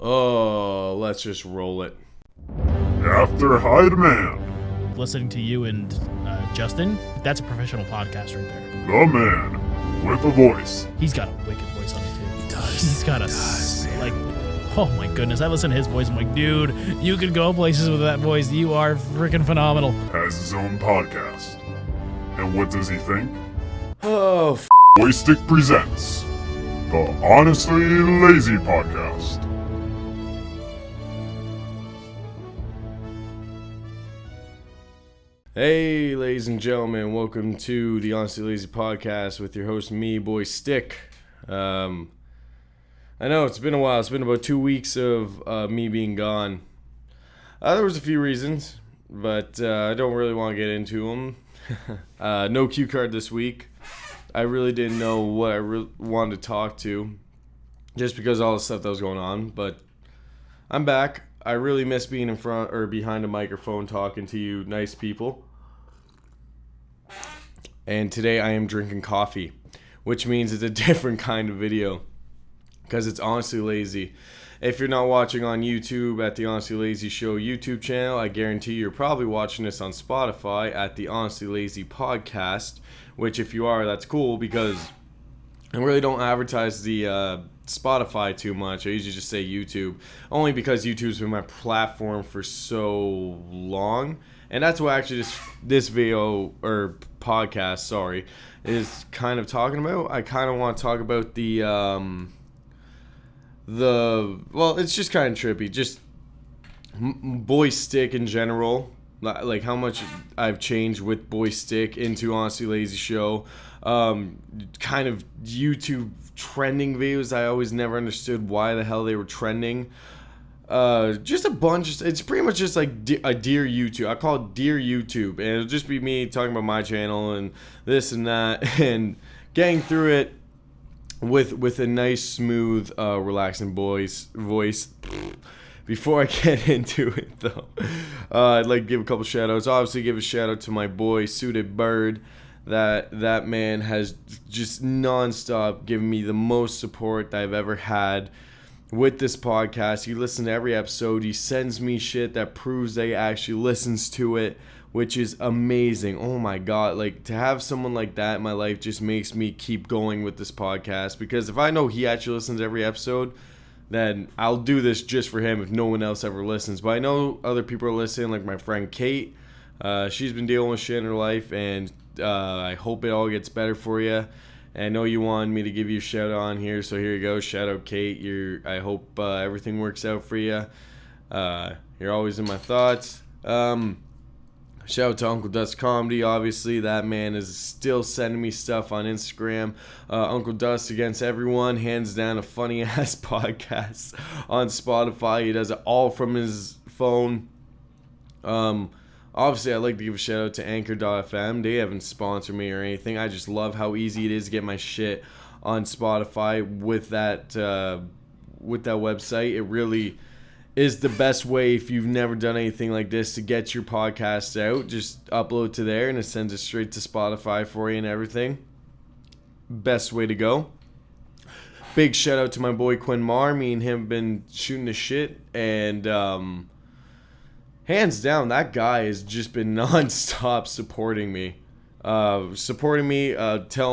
Oh, let's just roll it. After High Demand. Listening to you and Justin, that's a professional podcast right there. The man with a voice. He's got a wicked voice on it too. He does. He's got oh my goodness. I listen to his voice. I'm like, dude, you could go places with that voice. You are freaking phenomenal. Has his own podcast. And what does he think? Oh, BoyStick presents the Honestly Lazy Podcast. Hey, ladies and gentlemen, welcome to the Honestly Lazy Podcast with your host, me, BoyStick. I know it's been a while. It's been about 2 weeks of me being gone. There was a few reasons, but I don't really want to get into them. No cue card this week. I really didn't know what I wanted to talk to, just because of all the stuff that was going on. But I'm back. I really miss being in front or behind a microphone talking to you nice people. And today I am drinking coffee, which means it's a different kind of video because it's Honestly Lazy. If you're not watching on YouTube at the Honestly Lazy Show YouTube channel, I guarantee you're probably watching this on Spotify at the Honestly Lazy Podcast, which if you are, that's cool because I really don't advertise the Spotify too much. I usually just say YouTube, only because YouTube's been my platform for so long. And that's what actually this video or podcast, is kind of talking about. I kind of want to talk about well, it's just kind of trippy. Just BoyStick in general. Like how much I've changed with BoyStick into Honestly Lazy Show. Kind of YouTube trending videos. I always never understood why the hell they were trending. Just a bunch. It's pretty much just like a Dear YouTube. I call it Dear YouTube, and it'll just be me talking about my channel and this and that, and getting through it with a nice, smooth, relaxing voice. Before I get into it, though, I'd like to give a couple shout-outs. Obviously, give a shout-out to my boy, Suited Bird. That man has just non-stop given me the most support that I've ever had with this podcast. He listens to every episode. He sends me shit that proves that he actually listens to it, which is amazing. Oh my God. Like, to have someone like that in my life just makes me keep going with this podcast, because if I know he actually listens to every episode, then I'll do this just for him if no one else ever listens. But I know other people are listening, like my friend Kate. She's been dealing with shit in her life, and I hope it all gets better for you. And I know you wanted me to give you a shout out on here, so here you go. Shout out, Kate. I hope everything works out for you. You're always in my thoughts. Shout out to Uncle Dust Comedy. Obviously, that man is still sending me stuff on Instagram. Uncle Dust Against Everyone, hands down a funny-ass podcast on Spotify. He does it all from his phone. Obviously, I'd like to give a shout out to Anchor.fm. They haven't sponsored me or anything. I just love how easy it is to get my shit on Spotify with that website. It really is the best way, if you've never done anything like this, to get your podcast out. Just upload to there and it sends it straight to Spotify for you and everything. Best way to go. Big shout out to my boy Quinn Marr. Me and him have been shooting the shit, and hands down, that guy has just been non-stop supporting me. Telling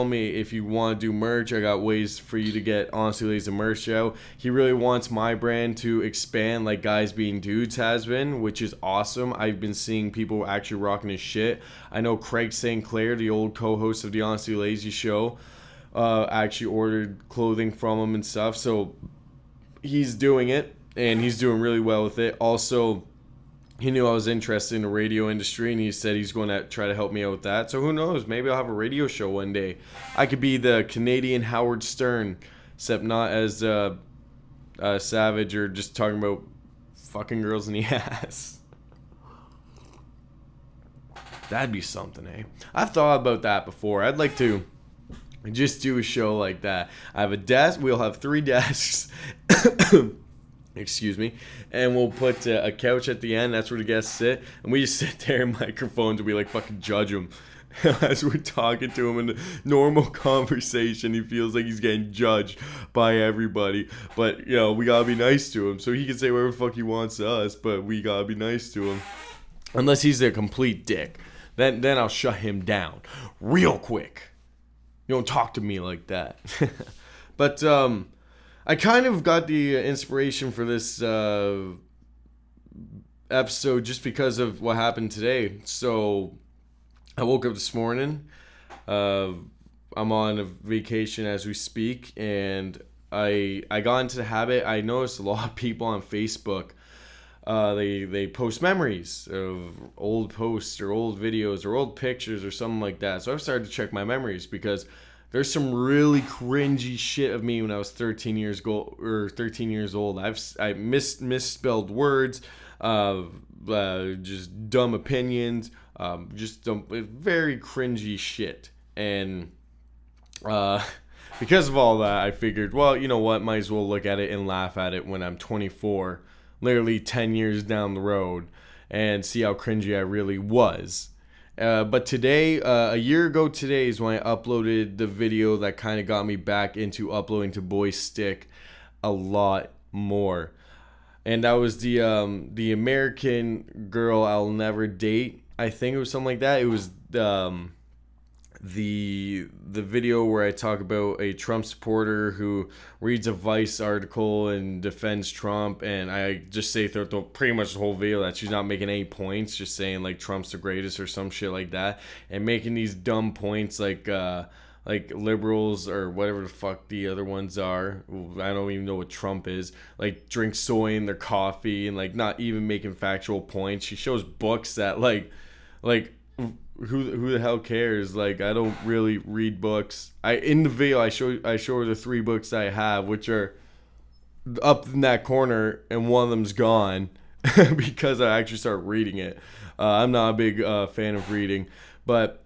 me if you want to do merch, I got ways for you to get Honestly Lazy merch out. He really wants my brand to expand like Guys Being Dudes has been, which is awesome. I've been seeing people actually rocking his shit. I know Craig St. Clair, the old co-host of the Honestly Lazy Show, actually ordered clothing from him and stuff. So he's doing it, and he's doing really well with it. Also, he knew I was interested in the radio industry, and he said he's going to try to help me out with that. So who knows? Maybe I'll have a radio show one day. I could be the Canadian Howard Stern, except not as savage or just talking about fucking girls in the ass. That'd be something, eh? I've thought about that before. I'd like to just do a show like that. I have a desk. We'll have 3 desks. Excuse me, and we'll put a couch at the end. That's where the guests sit, and we just sit there in microphones and we like fucking judge them. as we're talking to him in a normal conversation, he feels like he's getting judged by everybody. But, you know, we gotta be nice to him. So he can say whatever the fuck he wants to us, but we gotta be nice to him. Unless he's a complete dick. Then I'll shut him down real quick. You don't talk to me like that. But I kind of got the inspiration for this episode just because of what happened today. So I woke up this morning. I'm on a vacation as we speak, and I got into the habit. I noticed a lot of people on Facebook. They post memories of old posts or old videos or old pictures or something like that. So I've started to check my memories because there's some really cringy shit of me when I was 13 years old. I misspelled words, just dumb opinions, very cringy shit. And because of all that, I figured, well, you know what? Might as well look at it and laugh at it when I'm 24, literally 10 years down the road, and see how cringy I really was. But today, a year ago today is when I uploaded the video that kind of got me back into uploading to BoyStick a lot more. And that was the American Girl I'll Never Date. I think it was something like that. It was the video where I talk about a Trump supporter who reads a Vice article and defends Trump, and I just say throughout pretty much the whole video that she's not making any points, just saying like Trump's the greatest or some shit like that, and making these dumb points like liberals or whatever the fuck the other ones are. I don't even know what Trump is. Like drink soy in their coffee and like not even making factual points. She shows books that like who the hell cares? Like, I don't really read books. In the video I show her the 3 books I have, which are up in that corner, and one of them's gone because I actually started reading it. I'm not a big fan of reading, but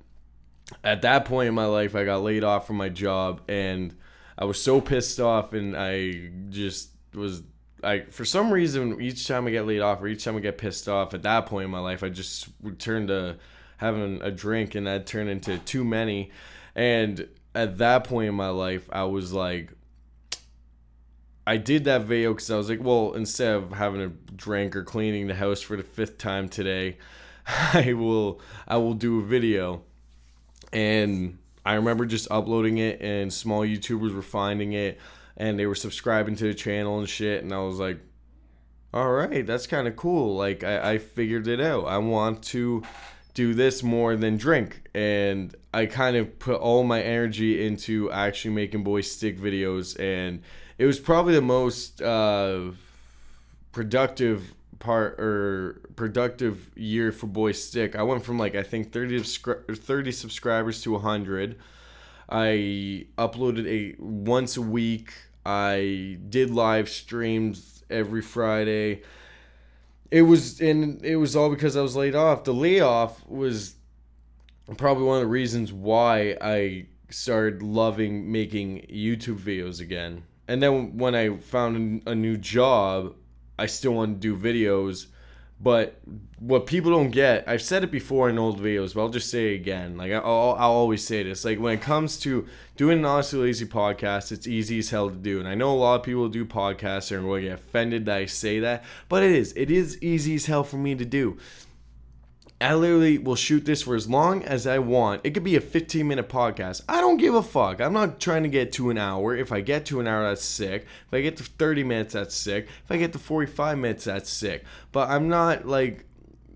at that point in my life, I got laid off from my job, and I was so pissed off, and I just was. For some reason, each time I get laid off or each time I get pissed off, at that point in my life, I just returned to having a drink, and that turned into too many. And at that point in my life, I was like, I did that video because I was like, well, instead of having a drink or cleaning the house for the 5th time today, I will do a video. And I remember just uploading it, and small YouTubers were finding it, and they were subscribing to the channel and shit. And I was like, all right, that's kind of cool. Like, I figured it out. I want to do this more than drink. And I kind of put all my energy into actually making BoyStick videos, and it was probably the most productive year for BoyStick. I went from like, I think 30 subscribers to 100. I uploaded once a week. I did live streams every Friday. It was all because I was laid off. The layoff was probably one of the reasons why I started loving making YouTube videos again. And then when I found a new job, I still wanted to do videos. But what people don't get, I've said it before in old videos, but I'll just say it again. Like, I'll always say this. Like, when it comes to doing an Honestly Lazy podcast, it's easy as hell to do. And I know a lot of people do podcasts and will get offended that I say that. But it is easy as hell for me to do. I literally will shoot this for as long as I want. It could be a 15-minute podcast. I don't give a fuck. I'm not trying to get to an hour. If I get to an hour, that's sick. If I get to 30 minutes, that's sick. If I get to 45 minutes, that's sick. But I'm not like,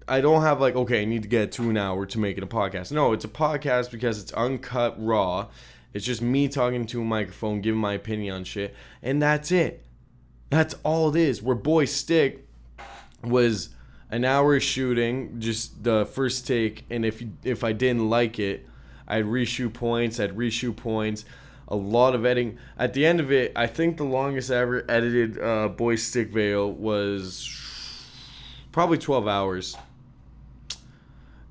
I don't have like, okay, I need to get to an hour to make it a podcast. No, it's a podcast because it's uncut, raw. It's just me talking to a microphone, giving my opinion on shit. And that's it. That's all it is. Where BoyStick was an hour of shooting, just the first take, and if I didn't like it, I'd reshoot points, a lot of editing. At the end of it, I think the longest I ever edited BoyStick video was probably 12 hours.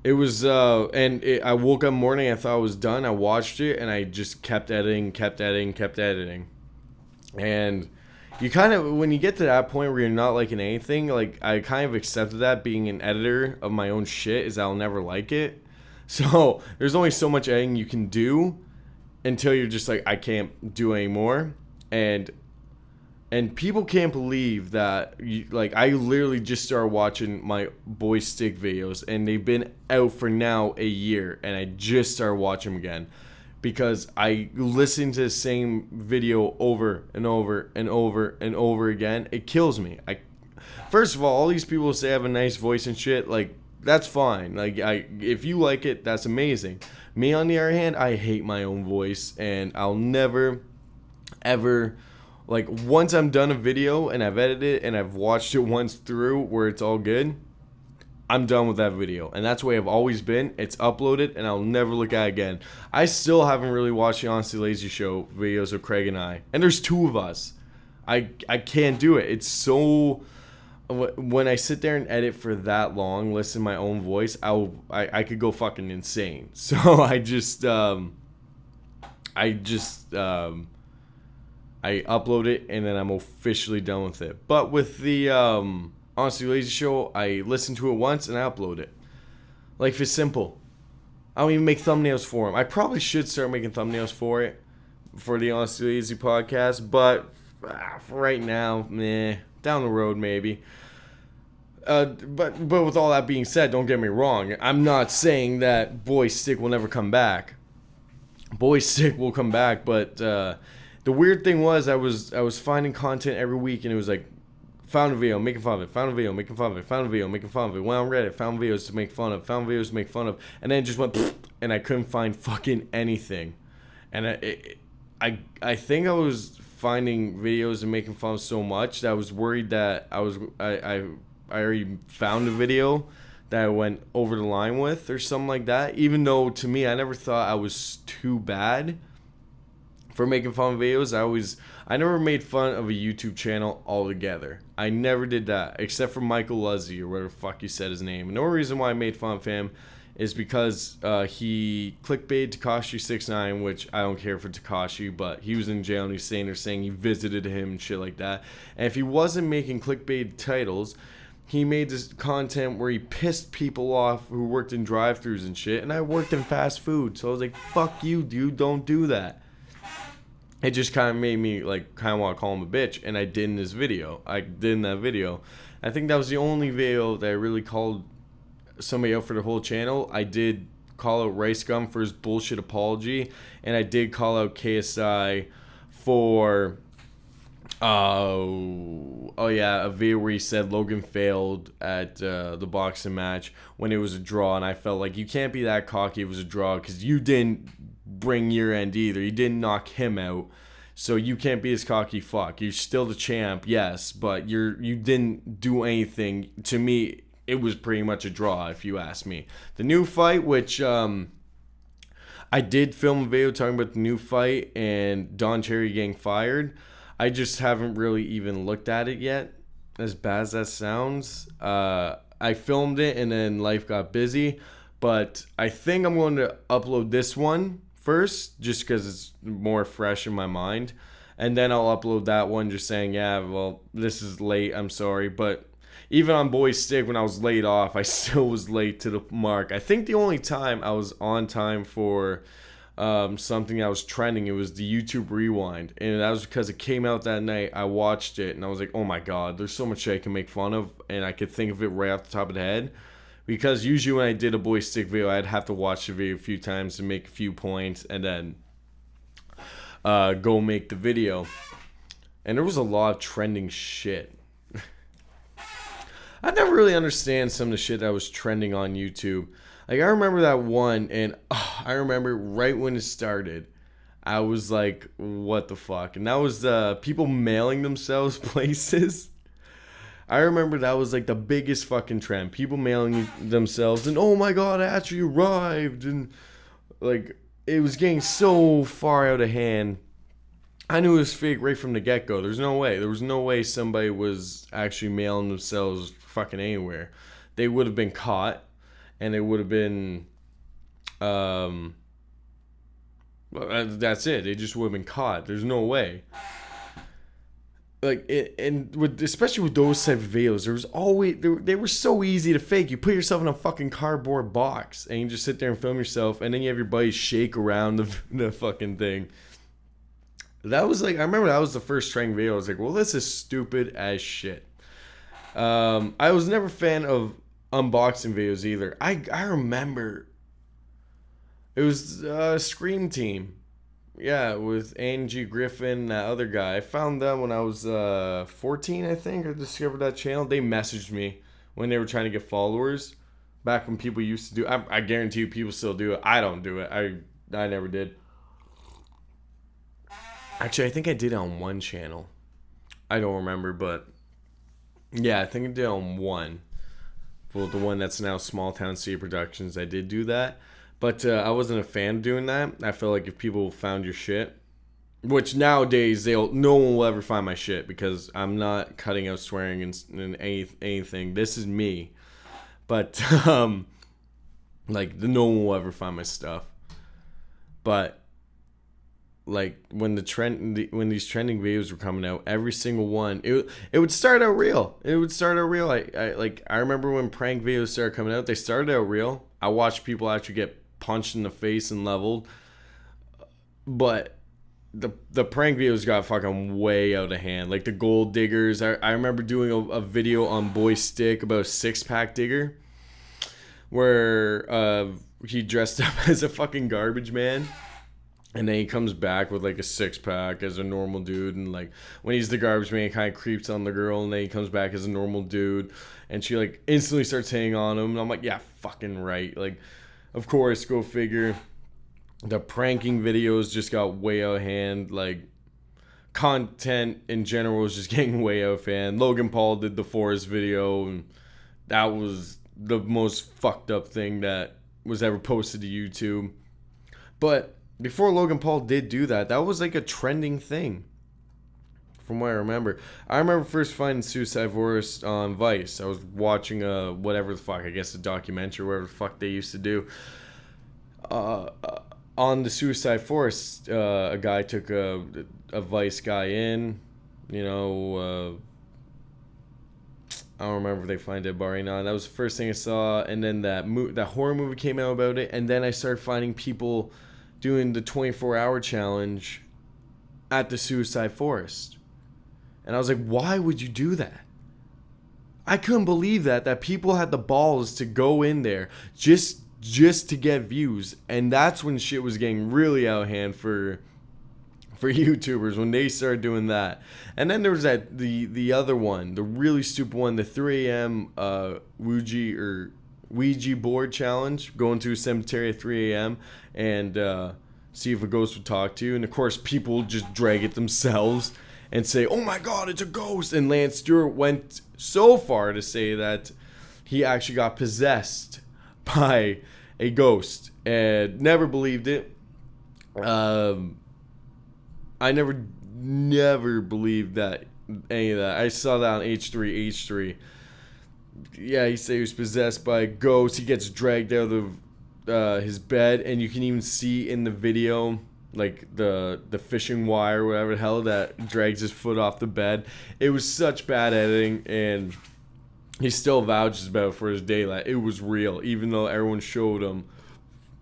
It was, I woke up morning, I thought I was done, I watched it, and I just kept editing. And you kind of, when you get to that point where you're not liking anything, like, I kind of accepted that being an editor of my own shit is I'll never like it. So there's only so much editing you can do until you're just like, I can't do anymore. And people can't believe that, like, I literally just started watching my BoyStick videos, and they've been out for now a year, and I just started watching them again because I listen to the same video over and over and over and over again. It kills me. First of all these people say I have a nice voice and shit. Like, that's fine. Like, if you like it, that's amazing. Me, on the other hand, I hate my own voice, and I'll never, ever, like, once I'm done a video and I've edited it and I've watched it once through where it's all good, I'm done with that video. And that's the way I've always been. It's uploaded and I'll never look at it again. I still haven't really watched the Honestly Lazy Show videos of Craig and I. And there's 2 of us. I can't do it. It's so... When I sit there and edit for that long, listen to my own voice, I could go fucking insane. So I upload it and then I'm officially done with it. But with the Honestly Lazy Show, I listen to it once and I upload it. Like, it's simple. I don't even make thumbnails for them. I probably should start making thumbnails for it, for the Honestly Lazy podcast, but for right now, down the road maybe. But with all that being said, don't get me wrong. I'm not saying that BoyStick will never come back. BoyStick will come back, but the weird thing was I was finding content every week, and it was like, found a video, making fun of it, found a video, making fun of it, found a video, making fun of it, went on Reddit, found videos to make fun of, found videos to make fun of, and then it just went, and I couldn't find fucking anything. And I think I was finding videos and making fun of so much that I was worried that I already found a video that I went over the line with or something like that. Even though, to me, I never thought I was too bad for making fun of videos. I never made fun of a YouTube channel altogether. I never did that, except for Michael Luzzy, or whatever the fuck you said his name. And the only reason why I made fun of him is because he clickbait Tekashi69, which I don't care for Tekashi, but he was in jail and he's saying he visited him and shit like that. And if he wasn't making clickbait titles, he made this content where he pissed people off who worked in drive-thrus and shit. And I worked in fast food, so I was like, fuck you, dude, don't do that. It just kind of made me, like, kind of want to call him a bitch, and I did in this video. I think that was the only video that I really called somebody out for the whole channel. I did call out Rice Gum for his bullshit apology, and I did call out KSI for a video where he said Logan failed at the boxing match when it was a draw, and I felt like you can't be that cocky. It was a draw because you didn't bring your end either. You didn't knock him out, so you can't be this cocky fuck. You're still the champ, yes, but you didn't do anything. To me, it was pretty much a draw, if you ask me. The new fight, which I did film a video talking about the new fight and Don Cherry getting fired. I just haven't really even looked at it yet, as bad as that sounds. I filmed it and then life got busy, but I think I'm going to upload this one first, just because it's more fresh in my mind, and then I'll upload that one just saying, yeah, well, this is late, I'm sorry. But even on BoyStick, when I was laid off, I still was late to the mark. I think the only time I was on time for something that was trending, it was the YouTube Rewind, and that was because it came out that night. I watched it and I was like, oh my god, there's so much shit I can make fun of, and I could think of it right off the top of the head. Because usually when I did a BoyStick video, I'd have to watch the video a few times to make a few points and then go make the video. And there was a lot of trending shit. I never really understand some of the shit that was trending on YouTube. Like, I remember that one, and I remember right when it started, I was like, what the fuck? And that was people mailing themselves places. I remember that was like the biggest fucking trend. People mailing themselves, and oh my god, I actually arrived. And like, it was getting so far out of hand. I knew it was fake right from the get-go. There was no way somebody was actually mailing themselves fucking anywhere. They would have been caught, and they would have been that's it. They just would have been caught. There's no way. like it, and with especially with those type of videos, there was always they were so easy to fake. You put yourself in a fucking cardboard box and you just sit there and film yourself, and then you have your buddies shake around the fucking thing. That was like, I remember that was the first trending video. I was like, well, this is stupid as shit. I was never a fan of unboxing videos either. I remember it was Scream Team. Yeah, with Angie Griffin, that other guy. I found them when I was 14, I think. I discovered that channel. They messaged me when they were trying to get followers. Back when people used to do it. I guarantee you people still do it. I don't do it. I never did. Actually, I think I did it on one channel. I don't remember, but yeah, I think I did it on one. Well, the one that's now Small Town City Productions, I did do that. But I wasn't a fan of doing that. I feel like if people found your shit, which nowadays no one will ever find my shit because I'm not cutting out swearing and anything. This is me. But like no one will ever find my stuff. But like when these trending videos were coming out, every single one, it would start out real. It would start out real. I remember when prank videos started coming out, they started out real. I watched people actually get punched in the face and leveled, but the prank videos got fucking way out of hand. Like the gold diggers, I remember doing a video on BoyStick about a 6-pack digger where he dressed up as a fucking garbage man, and then he comes back with like a 6-pack as a normal dude, and like when he's the garbage man, he kind of creeps on the girl, and then he comes back as a normal dude, and she like instantly starts hitting on him, and I'm like, yeah, fucking right. Like, of course, go figure. The pranking videos just got way out of hand. Like, content in general was just getting way out of hand. Logan Paul did the Forest video, and that was the most fucked up thing that was ever posted to YouTube. But before Logan Paul did do that, that was like a trending thing. From what I remember first finding Suicide Forest on Vice. I was watching whatever the fuck, I guess a documentary, whatever the fuck they used to do. On the Suicide Forest, a guy took a Vice guy in. You know, I don't remember if they find a bar or not. That was the first thing I saw, and then that horror movie came out about it, and then I started finding people doing the 24-hour challenge at the Suicide Forest. And I was like, why would you do that? I couldn't believe that people had the balls to go in there just to get views. And that's when shit was getting really out of hand for YouTubers, when they started doing that. And then there was the other one, the really stupid one, the 3 a.m. Ouija board challenge, going to a cemetery at 3 a.m. and see if a ghost would talk to you. And of course, people just drag it themselves and say, oh my god, it's a ghost. And Lance Stewart went so far to say that he actually got possessed by a ghost, and never believed it. I never believed that, any of that. I saw that on H3. Yeah, he said he was possessed by a ghost. He gets dragged out of his bed, and you can even see in the video like the fishing wire, whatever the hell, that drags his foot off the bed. It was such bad editing, and he still vouches about it for his daylight. It was real, even though everyone showed him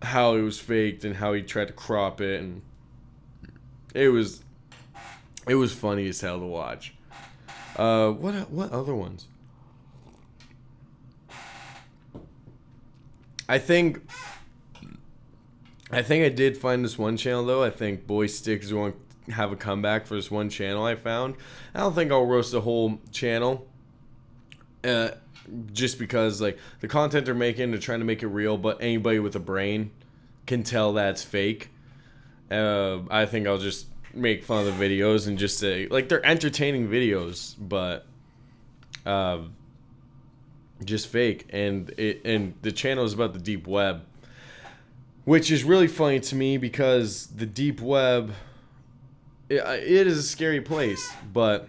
how it was faked and how he tried to crop it, and it was funny as hell to watch. What other ones? I think I did find this one channel, though. I think BoyStick is going to have a comeback for this one channel I found. I don't think I'll roast the whole channel. Just because, like, the content they're making, they're trying to make it real, but anybody with a brain can tell that's fake. I think I'll just make fun of the videos and just say, like, they're entertaining videos, but just fake. And the channel is about the deep web, which is really funny to me because the deep web, it is a scary place, but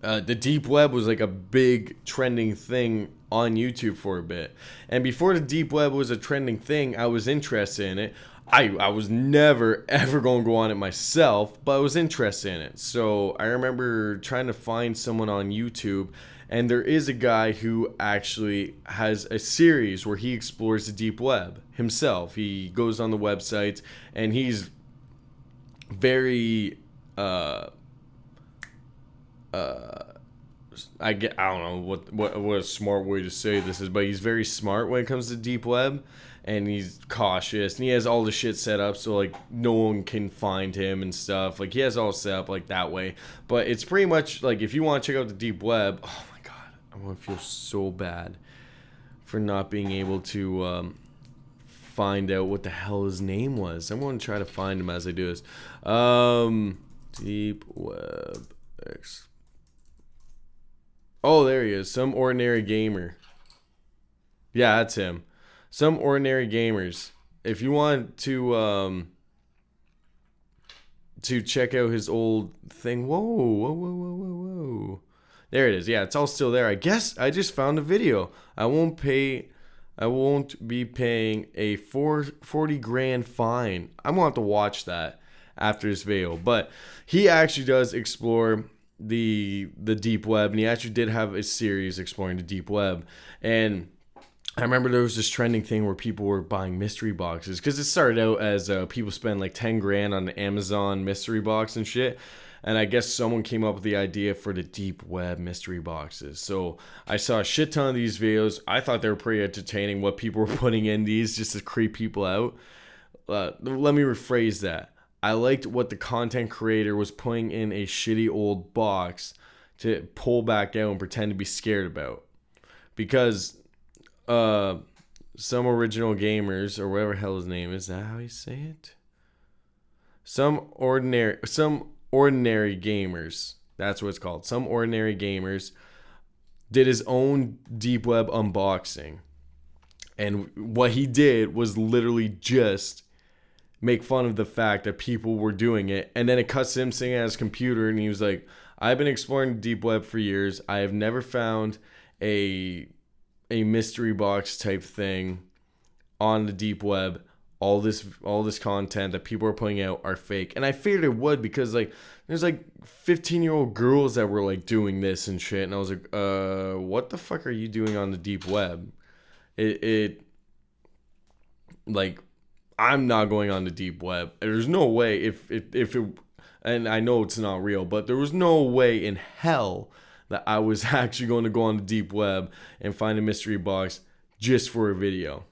the deep web was like a big trending thing on YouTube for a bit. And before the deep web was a trending thing, I was interested in it. I was never ever going to go on it myself, but I was interested in it. So I remember trying to find someone on YouTube, and there is a guy who actually has a series where he explores the deep web himself. He goes on the websites, and he's very I don't know what a smart way to say this is, but he's very smart when it comes to deep web, and he's cautious, and he has all the shit set up so like no one can find him and stuff. Like he has all set up like that way. But it's pretty much like if you want to check out the deep web, oh my god, I want to feel so bad for not being able to find out what the hell his name was. I'm going to try to find him as I do this. Deep web X. Oh, there he is. Some Ordinary Gamer. Yeah, that's him. Some Ordinary Gamers. If you want to check out his old thing. Whoa. There it is. Yeah, it's all still there. I guess I just found a video. I won't be paying a 40 grand fine. I'm going to have to watch that after this video. But he actually does explore the deep web, and he actually did have a series exploring the deep web. And I remember there was this trending thing where people were buying mystery boxes, because it started out as people spend like 10 grand on the Amazon mystery box and shit. And I guess someone came up with the idea for the deep web mystery boxes. So I saw a shit ton of these videos. I thought they were pretty entertaining, what people were putting in these just to creep people out. Let me rephrase that. I liked what the content creator was putting in a shitty old box to pull back out and pretend to be scared about. Because some original gamers, or whatever the hell his name is that how you say it? Some ordinary gamers, that's what it's called. Some Ordinary Gamers did his own deep web unboxing. And what he did was literally just make fun of the fact that people were doing it. And then it cuts to him sitting at his computer, and he was like, I've been exploring the deep web for years. I have never found a mystery box type thing on the deep web. All this content that people are putting out are fake. And I figured it would, because like there's like 15-year-old girls that were like doing this and shit. And I was like, what the fuck are you doing on the deep web? It like, I'm not going on the deep web. There's no way if it, and I know it's not real, but there was no way in hell that I was actually going to go on the deep web and find a mystery box just for a video.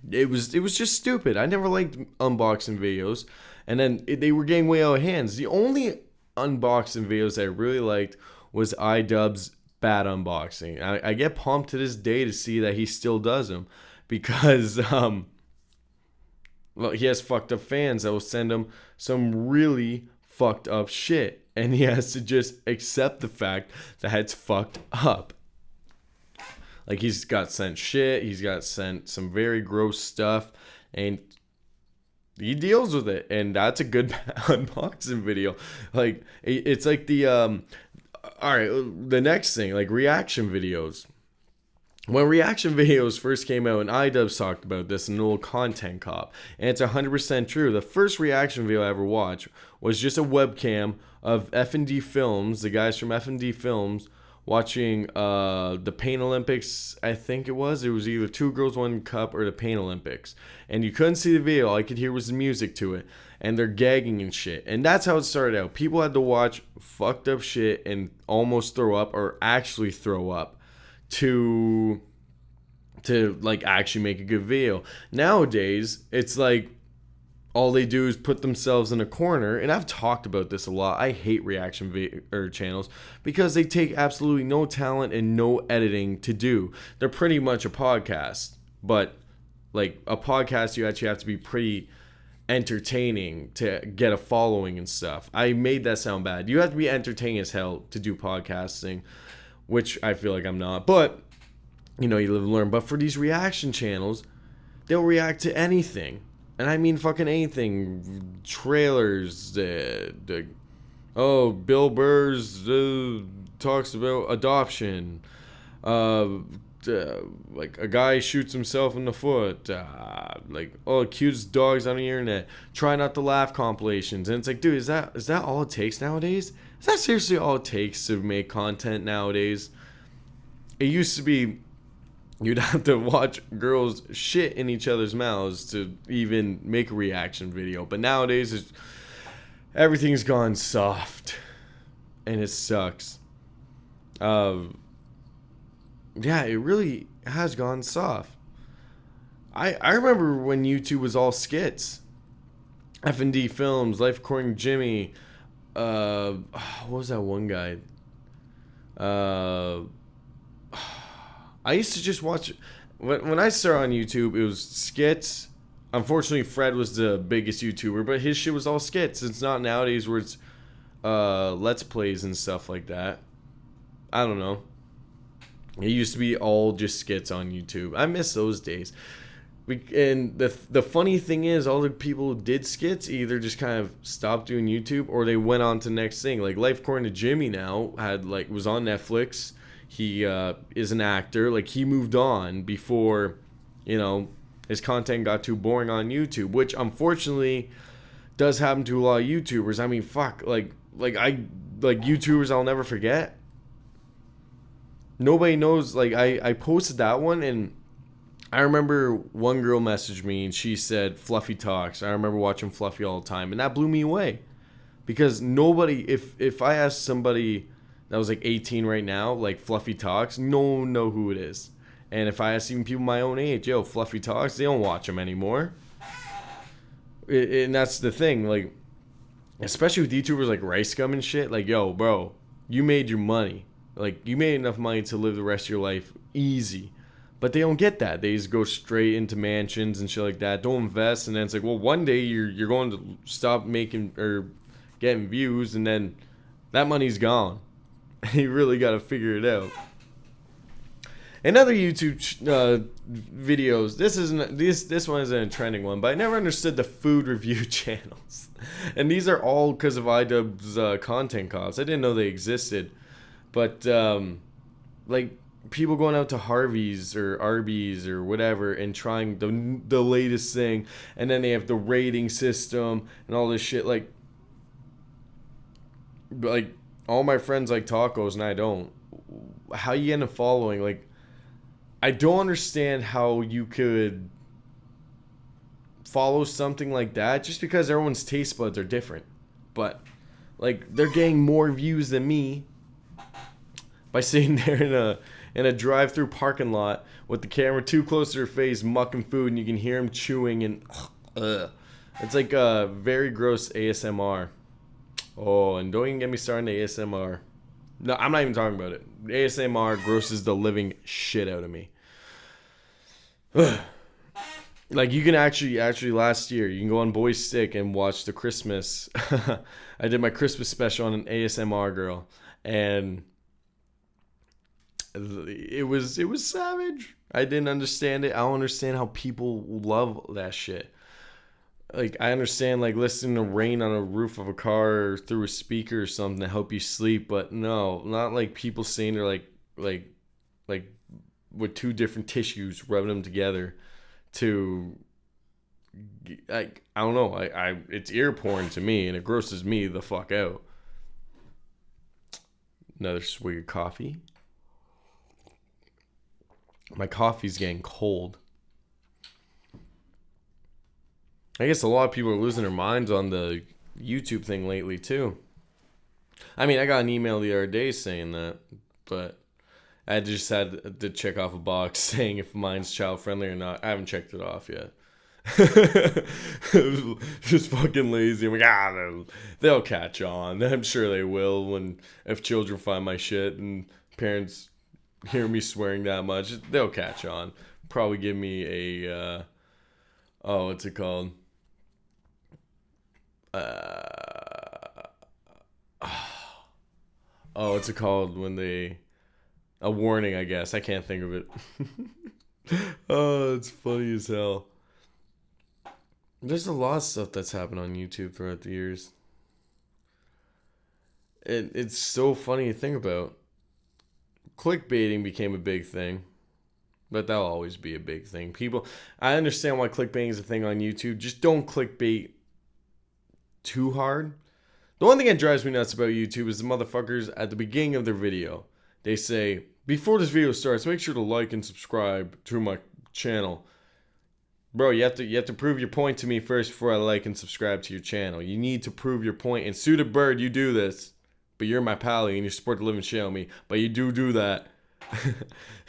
It was just stupid. I never liked unboxing videos, and then they were getting way out of hands. The only unboxing videos that I really liked was iDubbbz's bad unboxing. I get pumped to this day to see that he still does them, because well, he has fucked up fans that will send him some really fucked up shit, and he has to just accept the fact that it's fucked up. Like, he's got sent shit, he's got sent some very gross stuff, and he deals with it, and that's a good unboxing video. Like, it's like the alright, the next thing, like reaction videos. When reaction videos first came out, and iDubbbz talked about this in an old Content Cop, and it's 100% true. The first reaction video I ever watched was just a webcam of F&D Films, the guys from F&D Films, watching the Pain Olympics, I think it was. It was either Two Girls, One Cup or the Pain Olympics. And you couldn't see the video. All I could hear was the music to it. And they're gagging and shit. And that's how it started out. People had to watch fucked up shit and almost throw up, or actually throw up, to like actually make a good video. Nowadays, it's like all they do is put themselves in a corner, and I've talked about this a lot. I hate reaction channels because they take absolutely no talent and no editing to do. They're pretty much a podcast, but like a podcast, you actually have to be pretty entertaining to get a following and stuff. I made that sound bad. You have to be entertaining as hell to do podcasting, which I feel like I'm not, but you know, you live and learn. But for these reaction channels, they'll react to anything, and I mean fucking anything. Trailers, Bill Burr's talks about adoption, like a guy shoots himself in the foot, like, oh, cutest dogs on the internet, try not to laugh compilations. And it's like, dude, is that all it takes nowadays? Is that seriously all it takes to make content nowadays? It used to be you'd have to watch girls shit in each other's mouths to even make a reaction video. But nowadays, everything's gone soft. And it sucks. Yeah, it really has gone soft. I remember when YouTube was all skits. F&D Films, Life According to Jimmy. What was that one guy? I used to just watch... When I started on YouTube, it was skits. Unfortunately, Fred was the biggest YouTuber, but his shit was all skits. It's not nowadays where it's Let's Plays and stuff like that. I don't know. It used to be all just skits on YouTube. I miss those days. And the funny thing is, all the people who did skits either just kind of stopped doing YouTube or they went on to the next thing. Like Life According to Jimmy now was on Netflix. He is an actor. Like, he moved on before, his content got too boring on YouTube, which unfortunately does happen to a lot of YouTubers. I mean, fuck, like YouTubers I'll never forget. Nobody knows. Like, I posted that one, and I remember one girl messaged me and she said Fluffy Talks. I remember watching Fluffy all the time, and that blew me away, because nobody, if I asked somebody that was like 18 right now, like Fluffy Talks, no one know who it is. And if I ask even people my own age, yo, Fluffy Talks, they don't watch them anymore. And that's the thing, like, especially with YouTubers like Rice Gum and shit, like, yo, bro, you made your money. Like, you made enough money to live the rest of your life easy. But they don't get that. They just go straight into mansions and shit like that. Don't invest. And then it's like, well, one day you're going to stop making or getting views, and then that money's gone. You really got to figure it out. And other YouTube videos. This one isn't a trending one, but I never understood the food review channels. And these are all because of iDubbbz's content costs. I didn't know they existed. But like, people going out to Harvey's or Arby's or whatever and trying the latest thing, and then they have the rating system and all this shit. Like all my friends like tacos and I don't. How you end up following? Like, I don't understand how you could follow something like that just because everyone's taste buds are different. But like, they're getting more views than me by sitting there in a drive-through parking lot with the camera too close to their face, mucking food, and you can hear them chewing, and it's like a very gross ASMR. Oh, and don't even get me started on ASMR. No, I'm not even talking about it. ASMR grosses the living shit out of me. Like, you can actually last year, you can go on BoyStick and watch the Christmas. I did my Christmas special on an ASMR girl, and it was savage. I didn't understand it. I don't understand how people love that shit. Like, I understand, like, listening to rain on a roof of a car or through a speaker or something to help you sleep, but no, not like people saying they're like with two different tissues, rubbing them together to, like, I don't know. It's ear porn to me, and it grosses me the fuck out. Another swig of coffee. My coffee's getting cold. I guess a lot of people are losing their minds on the YouTube thing lately, too. I mean, I got an email the other day saying that, but I just had to check off a box saying if mine's child-friendly or not. I haven't checked it off yet. Just fucking lazy. I'm like, they'll catch on. I'm sure they will if children find my shit and parents hear me swearing that much. They'll catch on. Probably give me a, what's it called? What's it called when a warning, I guess. I can't think of it. Oh, it's funny as hell. There's a lot of stuff that's happened on YouTube throughout the years. It's so funny to think about. Clickbaiting became a big thing. But that'll always be a big thing. People, I understand why clickbait is a thing on YouTube. Just don't clickbait too hard. The one thing that drives me nuts about YouTube is the motherfuckers at the beginning of their video. They say, before this video starts, make sure to like and subscribe to my channel. Bro, you have to prove your point to me first before I like and subscribe to your channel. You need to prove your point. And Suited Bird, you do this. But you're my pally and you support the living shit on me. But you do that.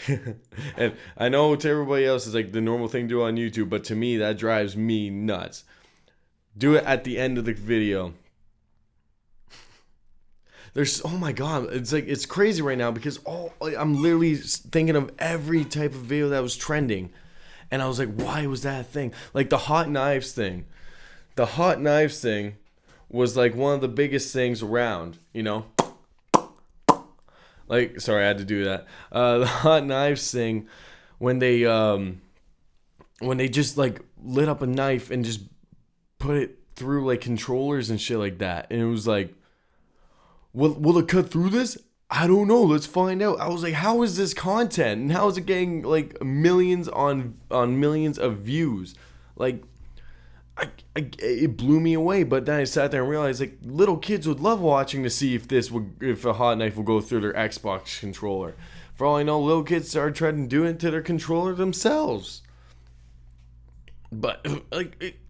And I know to everybody else is like the normal thing to do on YouTube. But to me, that drives me nuts. Do it at the end of the video. There's, oh my god, it's crazy right now because I'm literally thinking of every type of video that was trending. And I was like, why was that a thing? Like the hot knives thing. The hot knives thing was like one of the biggest things around, you know? Like, sorry, I had to do that. The hot knives thing, when they just like lit up a knife and just put it through like controllers and shit like that. And it was like, will it cut through this? I don't know. Let's find out. I was like, how is this content? And how is it getting like millions on millions of views? Like, it blew me away. But then I sat there and realized like little kids would love watching to see if a hot knife will go through their Xbox controller. For all I know, little kids started trying to do it to their controller themselves. But like,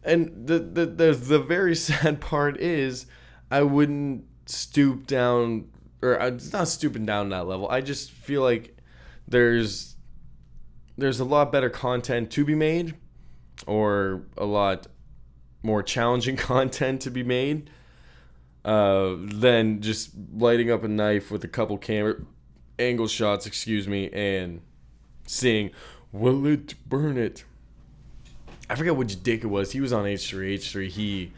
and the very sad part is, I wouldn't stoop down, or it's not stooping down that level. I just feel like there's a lot better content to be made, or a lot more challenging content to be made, than just lighting up a knife with a couple camera angle shots, and seeing, will it burn it? I forget which dick it was. He was on H3. He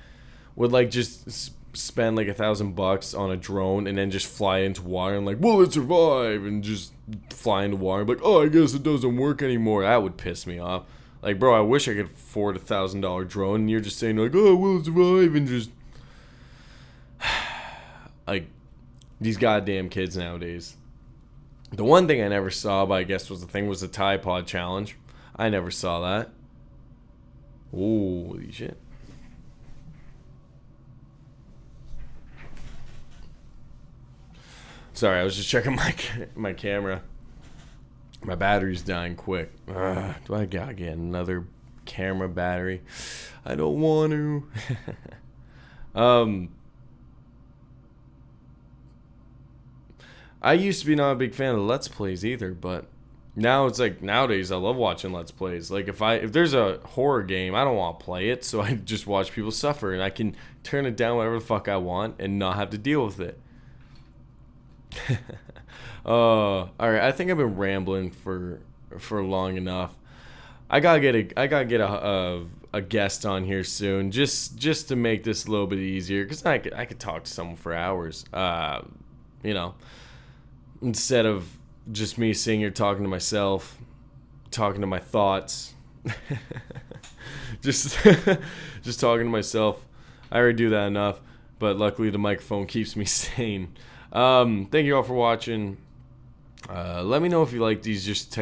would like just spend like $1,000 on a drone and then just fly into water and like, will it survive? And just fly into water. Like, oh, I guess it doesn't work anymore. That would piss me off. Like, bro, I wish I could afford $1,000 drone. And you're just saying like, oh, will it survive? And just like these goddamn kids nowadays. The one thing I never saw, but I guess was the Tide Pod challenge. I never saw that. Holy shit. Sorry, I was just checking my camera. My battery's dying quick. Do I gotta get another camera battery? I don't want to. I used to be not a big fan of Let's Plays either, but now it's like nowadays I love watching Let's Plays. Like if there's a horror game, I don't want to play it, so I just watch people suffer and I can turn it down whatever the fuck I want and not have to deal with it. All right, I think I've been rambling for long enough. I gotta get a guest on here soon, just to make this a little bit easier, because I could talk to someone for hours. You know, instead of just me sitting here talking to myself, talking to my thoughts, just talking to myself. I already do that enough, but luckily the microphone keeps me sane. Thank you all for watching. Let me know if you like these just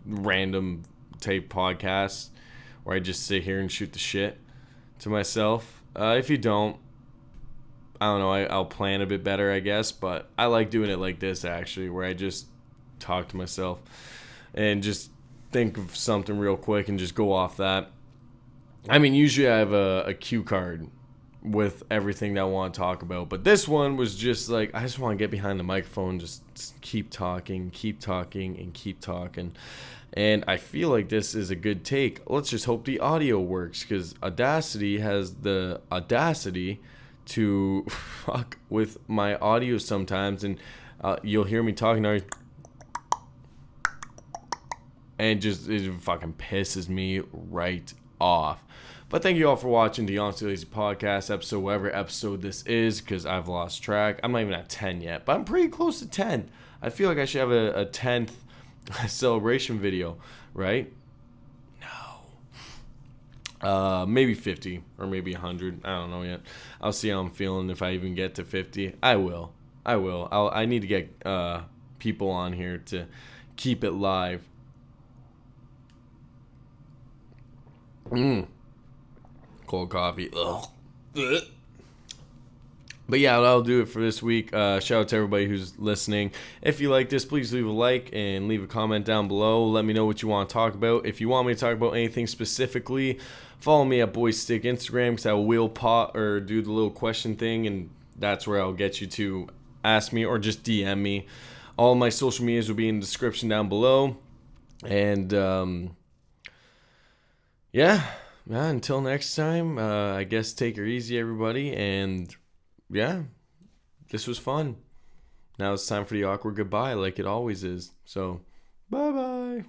random type podcasts where I just sit here and shoot the shit to myself. If you don't, I don't know, I'll plan a bit better, I guess, but I like doing it like this, actually, where I just talk to myself and just think of something real quick and just go off that. I mean, usually I have a cue card with everything that I want to talk about, but this one was just like, I just want to get behind the microphone, just keep talking, and I feel like this is a good take. Let's just hope the audio works, because Audacity has the audacity to fuck with my audio sometimes, and you'll hear me talking and it fucking pisses me right off. But thank you all for watching the Honestly Lazy Podcast episode, whatever episode this is, because I've lost track. I'm not even at 10 yet, but I'm pretty close to 10. I feel like I should have a 10th celebration video, right? No. Maybe 50 or maybe 100. I don't know yet. I'll see how I'm feeling if I even get to 50. I will. I will. I need to get people on here to keep it live. Cold coffee. Ugh. But yeah, that'll do it for this week. Shout out to everybody who's listening. If you like this, please leave a like and leave a comment down below. Let me know what you want to talk about. If you want me to talk about anything specifically, follow me at BoyStick Instagram, because I will pot or do the little question thing, and that's where I'll get you to ask me or just DM me. All my social medias will be in the description down below. And yeah, until next time, I guess take her easy, everybody. And yeah, this was fun. Now it's time for the awkward goodbye, like it always is. So, bye-bye.